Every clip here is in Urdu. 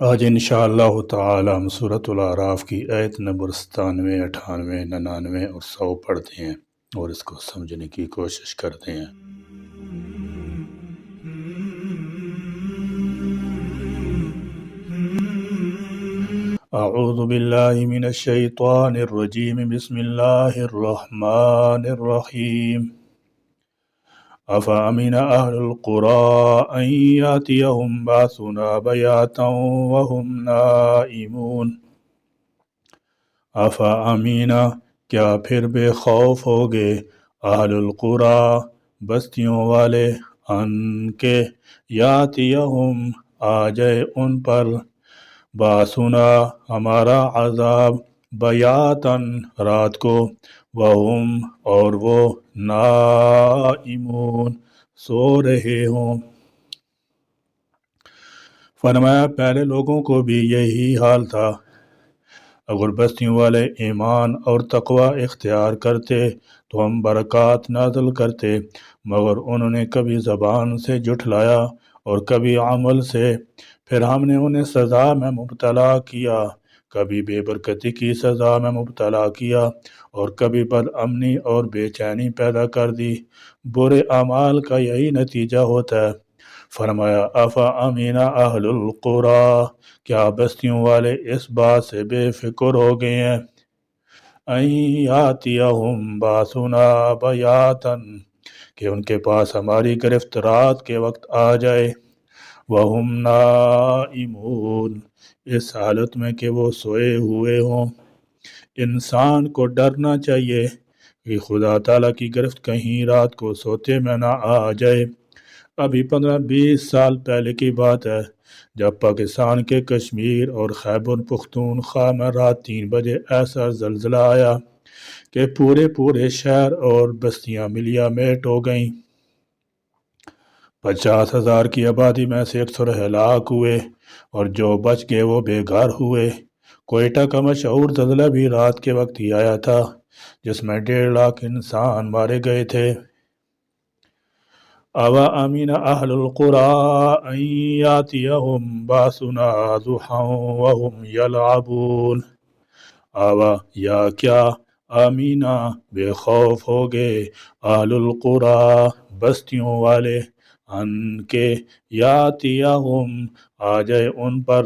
آج انشاءاللہ تعالی ہم سورۃ الاعراف کی آیت نمبر 97، 98، 99 اور 100 پڑھتے ہیں اور اس کو سمجھنے کی کوشش کرتے ہیں۔ اعوذ باللہ من الشیطان الرجیم، بسم اللہ الرحمن الرحیم۔ أفأمن أهل القرى أن يأتيهم بأسنا بياتا وهم نائمون۔ أفأمن، کیا پھر بے خوف ہو گئے، اہل القرى، بستیوں والے، ان کے، یاتیہم، آ جائے ان پر، باسنا، ہمارا عذاب، بیاتاً، رات کو، وہم، اور وہ، نائمون، سو رہے ہوں۔ فرمایا پہلے لوگوں کو بھی یہی حال تھا، اگر بستیوں والے ایمان اور تقوی اختیار کرتے تو ہم برکات نازل کرتے، مگر انہوں نے کبھی زبان سے جھٹلایا اور کبھی عمل سے، پھر ہم نے انہیں سزا میں مبتلا کیا، کبھی بے برکتی کی سزا میں مبتلا کیا اور کبھی بد امنی اور بے چینی پیدا کر دی۔ برے اعمال کا یہی نتیجہ ہوتا ہے۔ فرمایا افامن اہل القرى، کیا بستیوں والے اس بات سے بے فکر ہو گئے ہیں، ان یاتیہم باسنا بیاتاً، کہ ان کے پاس ہماری گرفت رات کے وقت آ جائے، وہم نائمون، اس حالت میں کہ وہ سوئے ہوئے ہوں۔ انسان کو ڈرنا چاہیے کہ خدا تعالیٰ کی گرفت کہیں رات کو سوتے میں نہ آ جائے۔ ابھی 15-20 سال پہلے کی بات ہے، جب پاکستان کے کشمیر اور خیبر پختونخوا میں رات 3 بجے ایسا زلزلہ آیا کہ پورے شہر اور بستیاں ملیا میٹ ہو گئیں۔ 50,000 کی آبادی میں سے 100 ہلاک ہوئے اور جو بچ گئے وہ بے گھر ہوئے۔ کوئٹہ کا مشہور زلزلہ بھی رات کے وقت ہی آیا تھا، جس میں 1.5 لاکھ انسان مارے گئے تھے۔ أَوَأَمِنَ أَهْلُ الْقُرَىٰ أَن يَأْتِيَهُم بَأْسُنَا ضُحًى وَهُمْ يَلْعَبُونَ۔ آوا، یا کیا، آمینہ، بے خوف ہو گئے، اہل القرى، بستیوں والے، ان کے، یاتیہم، آ جائے ان پر،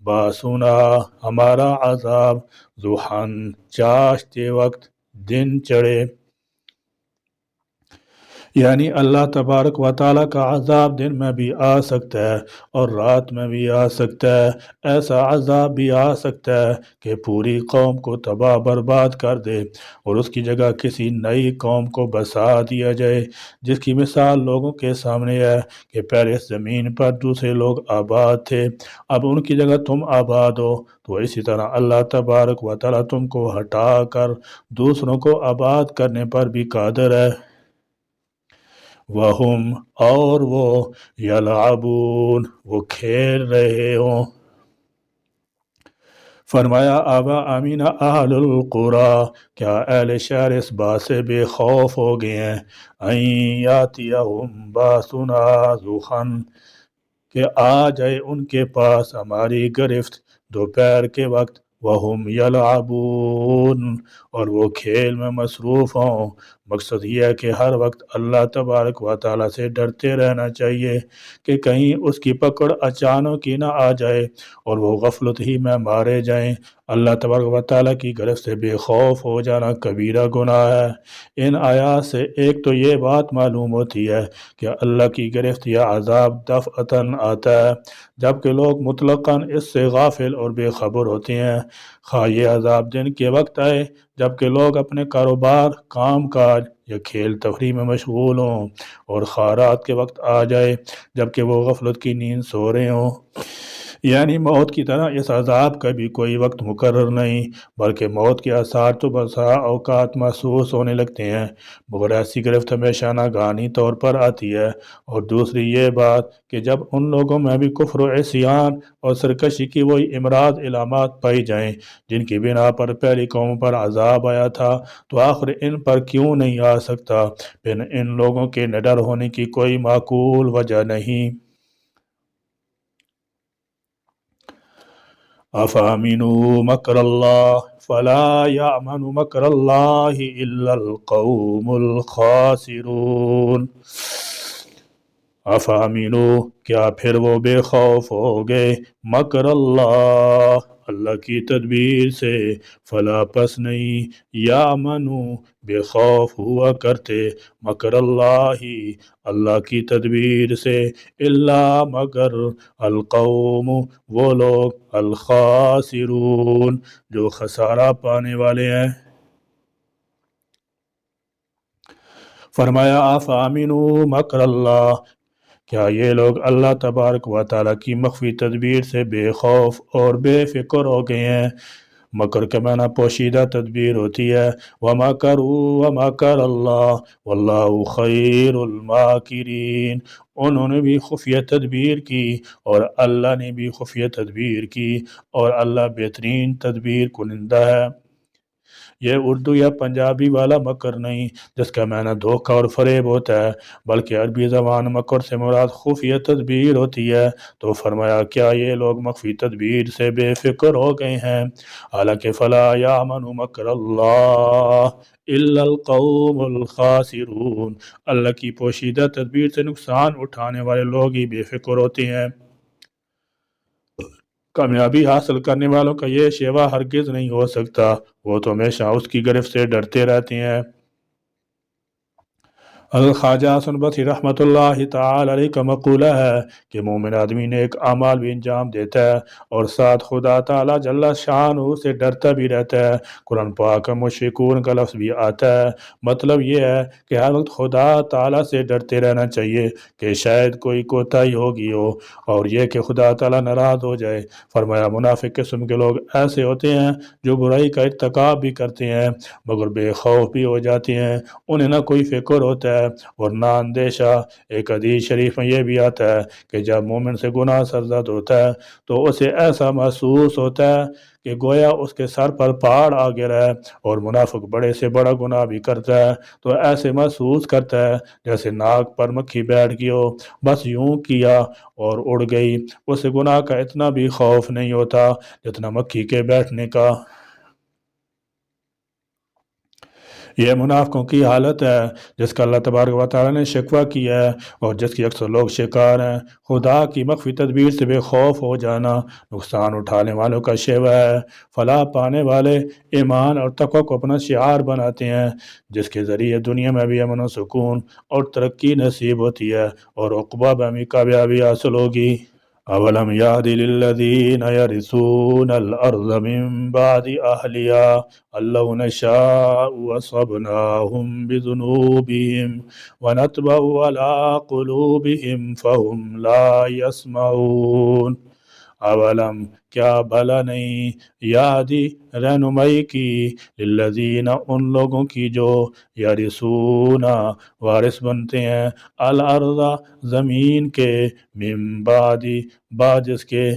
باسنا، ہمارا عذاب، ضحًا، چاشتے وقت، دن چڑھے، یعنی اللہ تبارک و تعالیٰ کا عذاب دن میں بھی آ سکتا ہے اور رات میں بھی آ سکتا ہے۔ ایسا عذاب بھی آ سکتا ہے کہ پوری قوم کو تباہ برباد کر دے اور اس کی جگہ کسی نئی قوم کو بسا دیا جائے، جس کی مثال لوگوں کے سامنے ہے کہ پہلے اس زمین پر دوسرے لوگ آباد تھے، اب ان کی جگہ تم آباد ہو، تو اسی طرح اللہ تبارک و تعالیٰ تم کو ہٹا کر دوسروں کو آباد کرنے پر بھی قادر ہے۔ وہم، اور وہ، یلعبون، وہ کھیل رہے ہوں۔ فرمایا أَوَأَمِنَ أَهْلُ الْقُرَىٰ، کیا اہل شہر اس بات سے بے خوف ہو گئے ہیں، أَن يَأْتِيَهُم بَأْسُنَا ضُحًى، کہ آ جائے ان کے پاس ہماری گرفت دوپہر کے وقت، وہم یلعبون، اور وہ کھیل میں مصروف ہوں۔ مقصد یہ ہے کہ ہر وقت اللہ تبارک و تعالیٰ سے ڈرتے رہنا چاہیے کہ کہیں اس کی پکڑ اچانک ہی نہ آ جائے اور وہ غفلت ہی میں مارے جائیں۔ اللہ تبارک و تعالیٰ کی گرفت سے بے خوف ہو جانا کبیرہ گناہ ہے۔ ان آیات سے ایک تو یہ بات معلوم ہوتی ہے کہ اللہ کی گرفت یا عذاب دفعتاً آتا ہے، جبکہ لوگ مطلقاً اس سے غافل اور بے خبر ہوتے ہیں۔ خواہ یہ عذاب دن کے وقت آئے جبکہ لوگ اپنے کاروبار، کام کاج یا کھیل تفریح میں مشغول ہوں، اور خواہ رات کے وقت آ جائے جبکہ وہ غفلت کی نیند سو رہے ہوں۔ یعنی موت کی طرح اس عذاب کا بھی کوئی وقت مقرر نہیں، بلکہ موت کے آثار تو بسا اوقات محسوس ہونے لگتے ہیں، مگر ایسی گرفت ہمیشہ ناگہانی طور پر آتی ہے۔ اور دوسری یہ بات کہ جب ان لوگوں میں بھی کفر و عصیان اور سرکشی کی وہی امراض علامات پائی جائیں جن کی بنا پر پہلی قوموں پر عذاب آیا تھا، تو آخر ان پر کیوں نہیں آ سکتا؟ پھر ان لوگوں کے نڈر ہونے کی کوئی معقول وجہ نہیں۔ افامنوا مکر اللہ فلا یامن مکر اللہ الا القوم الخاسرون۔ افامنو کیا پھر وہ بے خوف ہو گئے، مکر اللہ اللہ کی تدبیر سے، فلا پس نہیں، یامنو بے خوف ہوا کرتے، مکر اللہ اللہ کی تدبیر سے، الا مگر القوم وہ لوگ، الخاسرون جو خسارہ پانے والے ہیں۔ فرمایا افامنوا مکر اللہ کیا یہ لوگ اللہ تبارک و تعالیٰ کی مخفی تدبیر سے بے خوف اور بے فکر ہو گئے ہیں۔ مکر کے معنی پوشیدہ تدبیر ہوتی ہے، وَمَكَرُوا وَمَكَرَ اللَّهُ وَاللَّهُ خَيْرُ الْمَاكِرِينَ انہوں نے بھی خفیہ تدبیر کی اور اللہ نے بھی خفیہ تدبیر کی اور اللہ بہترین تدبیر کنندہ ہے۔ یہ اردو یا پنجابی والا مکر نہیں جس کا معنی دھوکہ اور فریب ہوتا ہے، بلکہ عربی زبان مکر سے مراد خفیہ تدبیر ہوتی ہے۔ تو فرمایا کیا یہ لوگ مخفی تدبیر سے بے فکر ہو گئے ہیں؟ حالانکہ فلا یامن مکر اللہ الا القوم الخاسرون اللہ کی پوشیدہ تدبیر سے نقصان اٹھانے والے لوگ ہی بے فکر ہوتے ہیں۔ کامیابی حاصل کرنے والوں کا یہ شیوا ہرگز نہیں ہو سکتا، وہ تو ہمیشہ اس کی گرفت سے ڈرتے رہتے ہیں۔ حضرت خواجہ حسن بصری رحمۃ اللہ تعالی علیہ کا مقولہ ہے کہ مومن آدمی نیک اعمال بھی انجام دیتا ہے اور ساتھ خدا تعالی جل شانہ سے ڈرتا بھی رہتا ہے۔ قرآن پاک میں مشرکون کا لفظ بھی آتا ہے، مطلب یہ ہے کہ ہر وقت خدا تعالی سے ڈرتے رہنا چاہیے کہ شاید کوئی کوتاہی ہوگی ہو اور یہ کہ خدا تعالی ناراض ہو جائے۔ فرمایا منافق قسم کے لوگ ایسے ہوتے ہیں جو برائی کا ارتکاب بھی کرتے ہیں مگر بے خوف بھی ہو جاتے ہیں، انہیں نہ کوئی فکر ہوتا ہے اور نہ اندیشہ۔ ایک حدیث شریف میں یہ بھی آتا ہے کہ جب مومن سے گناہ سرزد ہوتا ہے تو اسے ایسا محسوس ہوتا ہے کہ گویا اس کے سر پر پہاڑ آ گرا ہے، اور منافق بڑے سے بڑا گناہ بھی کرتا ہے تو ایسے محسوس کرتا ہے جیسے ناک پر مکھی بیٹھ گئی ہو، بس یوں کیا اور اڑ گئی۔ اسے گناہ کا اتنا بھی خوف نہیں ہوتا جتنا مکھی کے بیٹھنے کا۔ یہ منافقوں کی حالت ہے جس کا اللہ تبارک و تعالیٰ نے شکوہ کیا ہے اور جس کی اکثر لوگ شکار ہیں۔ خدا کی مخفی تدبیر سے بے خوف ہو جانا نقصان اٹھانے والوں کا شیوہ ہے۔ فلاح پانے والے ایمان اور تقوی کو اپنا شعار بناتے ہیں جس کے ذریعے دنیا میں بھی امن و سکون اور ترقی نصیب ہوتی ہے اور عقبہ میں بھی کامیابی حاصل ہوگی۔ اولم یہد للذین یرثون الارض من بعد اہلہا ان لو نشاء اصبناہم بذنوبہم ونطبع علی قلوبہم فہم لا یسمعون۔ اولم کیا بھلا نہیں، یادی رہنمائی کی، للذین ان لوگوں کی جو یرثون وارث بنتے ہیں، الارض زمین کے، من بعد اس کے،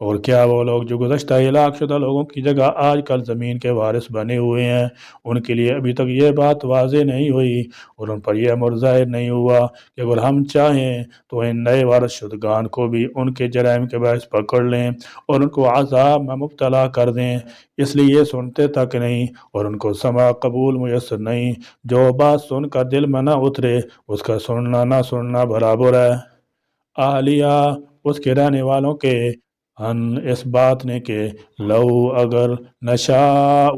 اور کیا وہ لوگ جو گزشتہ ہلاک شدہ لوگوں کی جگہ آج کل زمین کے وارث بنے ہوئے ہیں، ان کے لیے ابھی تک یہ بات واضح نہیں ہوئی اور ان پر یہ امر ظاہر نہیں ہوا کہ اگر ہم چاہیں تو ان نئے وارث شدگان کو بھی ان کے جرائم کے باعث پکڑ لیں اور ان کو عذاب میں مبتلا کر دیں، اس لیے یہ سنتے تک نہیں اور ان کو سماع قبول میسر نہیں۔ جو بات سن کر دل میں نہ اترے اس کا سننا نہ سننا برابر ہے۔ اہلیہ اس کے رہنے والوں کے، ان اس بات نے کہ لو اگر نشاء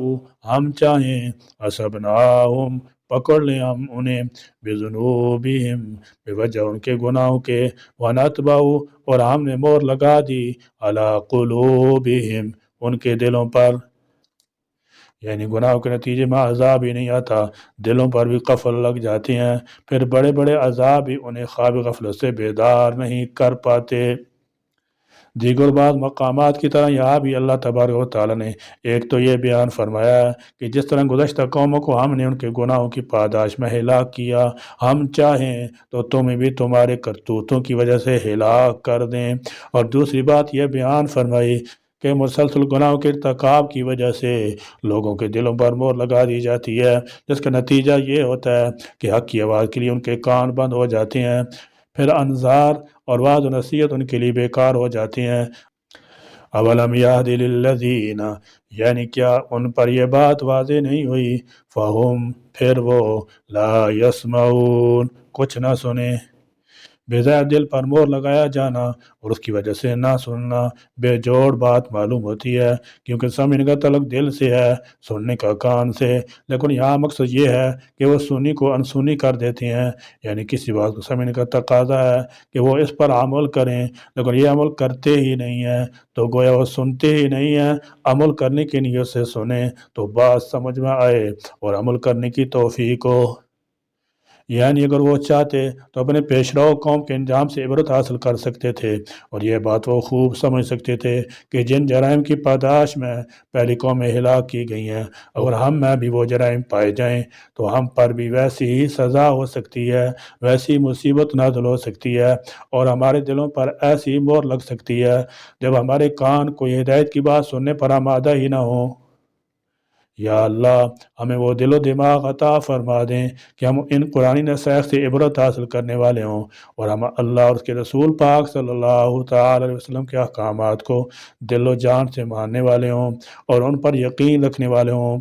ہم چاہیں، اصبناہم پکڑ لیں ہم انہیں، بذنوبہم بے وجہ ان کے گناہوں کے، ونطبع اور ہم نے مہر لگا دی، علی قلوبہم ان کے دلوں پر، یعنی گناہوں کے نتیجے میں عذاب ہی نہیں آتا، دلوں پر بھی قفل لگ جاتے ہیں، پھر بڑے بڑے عذاب بھی انہیں خواب غفلت سے بیدار نہیں کر پاتے۔ دیگر بعض مقامات کی طرح یہاں بھی اللہ تبارک و تعالیٰ نے ایک تو یہ بیان فرمایا ہے کہ جس طرح گزشتہ قوموں کو ہم نے ان کے گناہوں کی پاداش میں ہلاک کیا، ہم چاہیں تو تمہیں بھی تمہارے کرتوتوں کی وجہ سے ہلاک کر دیں، اور دوسری بات یہ بیان فرمائی کہ مسلسل گناہوں کے ارتکاب کی وجہ سے لوگوں کے دلوں پر مہر لگا دی جاتی ہے، جس کا نتیجہ یہ ہوتا ہے کہ حق کی آواز کے لیے ان کے کان بند ہو جاتے ہیں، پھر انذار اور وعظ و نصیحت ان کے لیے بیکار ہو جاتی ہیں۔ اولم یہد للذین، یعنی کیا ان پر یہ بات واضح نہیں ہوئی، فہم، پھر وہ، لا یسمعون، کچھ نہ سنیں، بغیر دل پر مور لگایا جانا اور اس کی وجہ سے نہ سننا بے جوڑ بات معلوم ہوتی ہے، کیونکہ سمجھنے کا تعلق دل سے ہے، سننے کا کان سے، لیکن یہاں مقصد یہ ہے کہ وہ سنی کو انسنی کر دیتے ہیں، یعنی کسی بات کو سمجھنے کا تقاضا ہے کہ وہ اس پر عمل کریں، لیکن یہ عمل کرتے ہی نہیں ہیں، تو گویا وہ سنتے ہی نہیں ہیں، عمل کرنے کی نیت سے سنیں تو بات سمجھ میں آئے اور عمل کرنے کی توفیق ہو۔ یعنی اگر وہ چاہتے تو اپنے پیشرو قوم کے انجام سے عبرت حاصل کر سکتے تھے، اور یہ بات وہ خوب سمجھ سکتے تھے کہ جن جرائم کی پاداش میں پہلی قومیں ہلاک کی گئی ہیں، اگر ہم میں بھی وہ جرائم پائے جائیں تو ہم پر بھی ویسی ہی سزا ہو سکتی ہے، ویسی مصیبت نازل ہو سکتی ہے، اور ہمارے دلوں پر ایسی مہر لگ سکتی ہے جب ہمارے کان کوئی ہدایت کی بات سننے پر آمادہ ہی نہ ہو۔ یا اللہ، ہمیں وہ دل و دماغ عطا فرما دیں کہ ہم ان قرآنی نصائح سے عبرت حاصل کرنے والے ہوں، اور ہم اللہ اور اس کے رسول پاک صلی اللہ تعالی علیہ وسلم کے احکامات کو دل و جان سے ماننے والے ہوں اور ان پر یقین رکھنے والے ہوں۔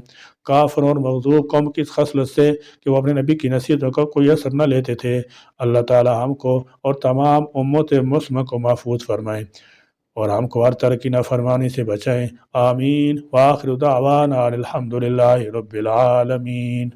کافروں اور مغضوب قوم کی اس خصلت سے کہ وہ اپنے نبی کی نصیحتوں کا کوئی اثر نہ لیتے تھے، اللہ تعالی ہم کو اور تمام امت مسلمہ کو محفوظ فرمائیں اور ہم کو ہر طرح کی نافرمانی سے بچائیں۔ آمین۔ وآخر دعوانا الحمد للہ رب العالمین۔